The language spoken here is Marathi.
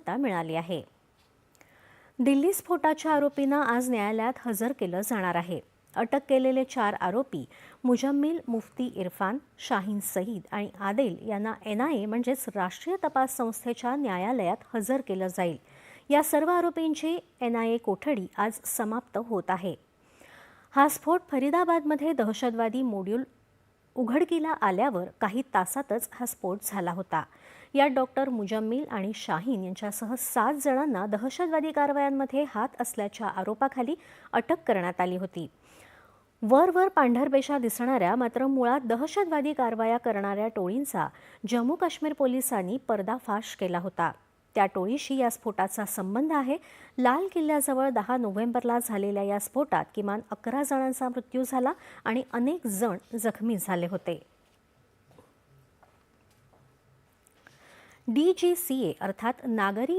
मान्यता मिळाली आहे। दिल्ली स्फोटाच्या आरोपींना आज न्यायालयात हजर केलं जाणार आहे। अटक केलेले 4 आरोपी मुजम्मिल, मुफ्ती इरफान, शाहीन सईद आणि आदेल यांना NIA म्हणजेच राष्ट्रीय तपास संस्थेच्या न्यायालयात हजर केलं जाईल। या सर्व आरोपींची NIA कोठडी आज समाप्त होत आहे। हा स्फोट फरीदाबादमध्ये दहशतवादी मॉड्यूल उघडकीला आल्यावर काही तासातच हा स्फोट झाला होता। यात डॉक्टर मुजम्मिल आणि शाहीन यांच्यासह 7 जणांना दहशतवादी कारवायांमध्ये हात असल्याच्या आरोपाखाली अटक करण्यात आली होती। वर पांढरपेशा दिसणाऱ्या मात्र मुळात दहशतवादी कारवाया करणाऱ्या टोळींचा जम्मू काश्मीर पोलिसांनी पर्दाफाश केला होता। त्या टोळीशी या स्फोटाचा संबंध आहे। लाल किल्ल्याजवळ 10 नोव्हेंबरला झालेल्या या स्फोटात किमान 11 जणांचा मृत्यू झाला आणि अनेक जण जखमी झाले होते। DGCA अर्थात नागरी